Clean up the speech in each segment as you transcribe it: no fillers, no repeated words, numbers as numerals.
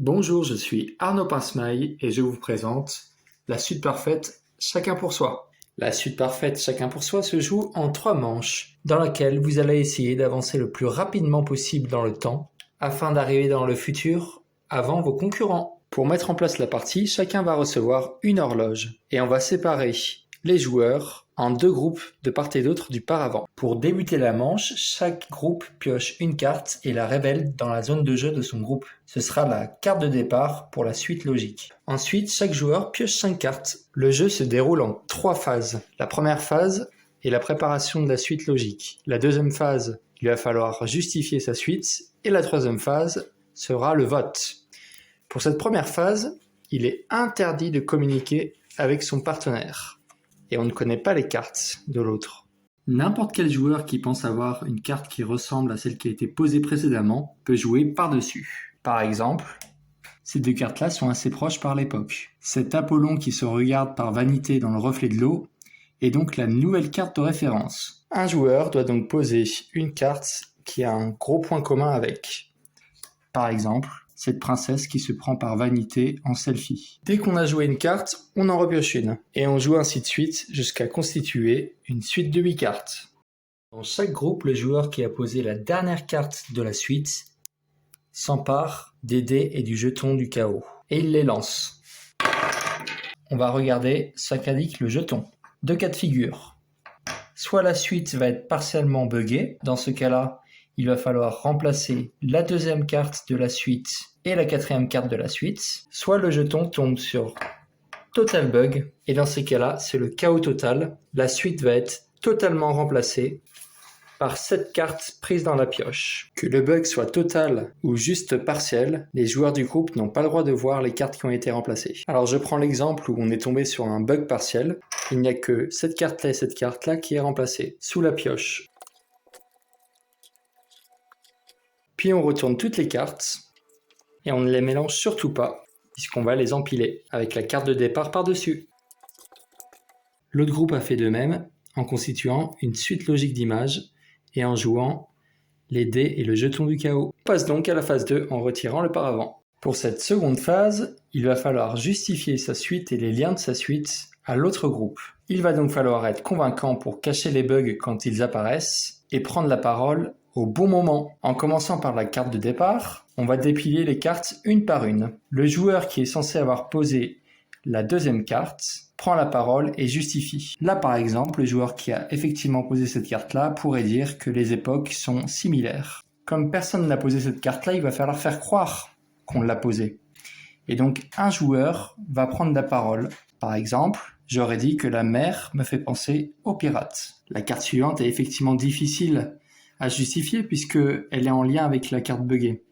Bonjour, je suis Arnaud Pincemaille et je vous présente la suite parfaite chacun pour soi. La suite parfaite chacun pour soi se joue en 3 manches, dans laquelle vous allez essayer d'avancer le plus rapidement possible dans le temps, afin d'arriver dans le futur avant vos concurrents. Pour mettre en place la partie, chacun va recevoir une horloge, et on va séparer les joueurs en 2 groupes de part et d'autre du paravent. Pour débuter la manche, chaque groupe pioche une carte et la révèle dans la zone de jeu de son groupe. Ce sera la carte de départ pour la suite logique. Ensuite, chaque joueur pioche 5 cartes. Le jeu se déroule en 3 phases. La première phase est la préparation de la suite logique. La deuxième phase, il va falloir justifier sa suite. Et la troisième phase sera le vote. Pour cette première phase, il est interdit de communiquer avec son partenaire. Et on ne connaît pas les cartes de l'autre. N'importe quel joueur qui pense avoir une carte qui ressemble à celle qui a été posée précédemment peut jouer par-dessus. Par exemple, ces 2 cartes-là sont assez proches par l'époque. Cet Apollon qui se regarde par vanité dans le reflet de l'eau est donc la nouvelle carte de référence. Un joueur doit donc poser une carte qui a un gros point commun avec. Par exemple, cette princesse qui se prend par vanité en selfie. Dès qu'on a joué une carte, on en repioche une. Et on joue ainsi de suite jusqu'à constituer une suite de 8 cartes. Dans chaque groupe, le joueur qui a posé la dernière carte de la suite s'empare des dés et du jeton du chaos. Et il les lance. On va regarder ce qu'indique le jeton. 2 cas de figure. Soit la suite va être partiellement buggée. Dans ce cas-là, il va falloir remplacer la deuxième carte de la suite et la quatrième carte de la suite, soit le jeton tombe sur Total Bug, et dans ces cas-là, c'est le chaos total. La suite va être totalement remplacée par 7 cartes prises dans la pioche. Que le bug soit total ou juste partiel, les joueurs du groupe n'ont pas le droit de voir les cartes qui ont été remplacées. Alors je prends l'exemple où on est tombé sur un bug partiel. Il n'y a que cette carte-là et cette carte-là qui est remplacée sous la pioche. Puis on retourne toutes les cartes et on ne les mélange surtout pas puisqu'on va les empiler avec la carte de départ par-dessus. L'autre groupe a fait de même en constituant une suite logique d'images et en jouant les dés et le jeton du chaos. On passe donc à la phase 2 en retirant le paravent. Pour cette seconde phase, il va falloir justifier sa suite et les liens de sa suite à l'autre groupe. Il va donc falloir être convaincant pour cacher les bugs quand ils apparaissent et prendre la parole au bon moment. En commençant par la carte de départ, on va dépiler les cartes une par une. Le joueur qui est censé avoir posé la deuxième carte prend la parole et justifie. Là par exemple, le joueur qui a effectivement posé cette carte-là pourrait dire que les époques sont similaires. Comme personne n'a posé cette carte-là, il va falloir faire croire qu'on l'a posée. Et donc un joueur va prendre la parole. Par exemple, j'aurais dit que la mer me fait penser aux pirates. La carte suivante est effectivement difficile à justifier puisqu'elle est en lien avec la carte buggée.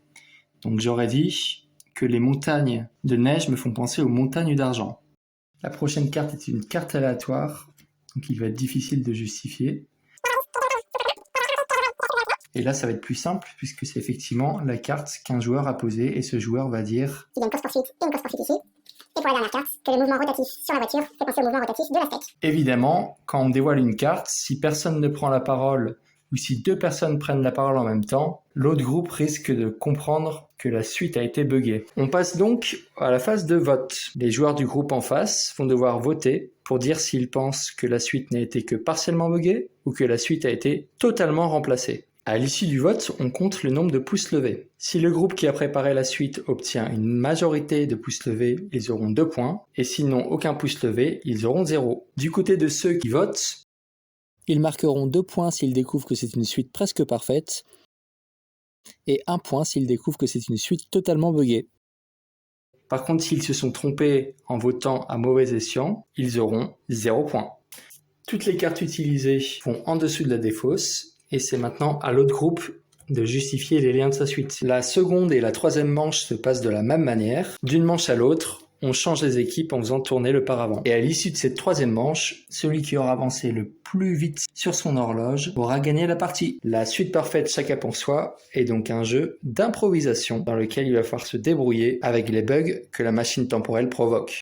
Donc j'aurais dit que les montagnes de neige me font penser aux montagnes d'argent. La prochaine carte est une carte aléatoire, donc il va être difficile de justifier. Et là ça va être plus simple puisque c'est effectivement la carte qu'un joueur a posée et ce joueur va dire il y a une course-poursuite et une course-poursuite ici. Et pour la dernière carte, que le mouvement rotatif sur la voiture fait penser au mouvement rotatif de la steak. Évidemment, quand on dévoile une carte, si personne ne prend la parole ou si 2 personnes prennent la parole en même temps, l'autre groupe risque de comprendre que la suite a été buggée. On passe donc à la phase de vote. Les joueurs du groupe en face vont devoir voter pour dire s'ils pensent que la suite n'a été que partiellement buggée ou que la suite a été totalement remplacée. À l'issue du vote, on compte le nombre de pouces levés. Si le groupe qui a préparé la suite obtient une majorité de pouces levés, ils auront 2 points, et s'ils n'ont aucun pouce levé, ils auront 0. Du côté de ceux qui votent, ils marqueront 2 points s'ils découvrent que c'est une suite presque parfaite, et 1 point s'ils découvrent que c'est une suite totalement buggée. Par contre, s'ils se sont trompés en votant à mauvais escient, ils auront 0 points. Toutes les cartes utilisées vont en dessous de la défausse, et c'est maintenant à l'autre groupe de justifier les liens de sa suite. La seconde et la troisième manche se passent de la même manière. D'une manche à l'autre, on change les équipes en faisant tourner le paravent. Et à l'issue de cette troisième manche, celui qui aura avancé le plus vite sur son horloge aura gagné la partie. La suite parfaite chacun pour soi est donc un jeu d'improvisation dans lequel il va falloir se débrouiller avec les bugs que la machine temporelle provoque.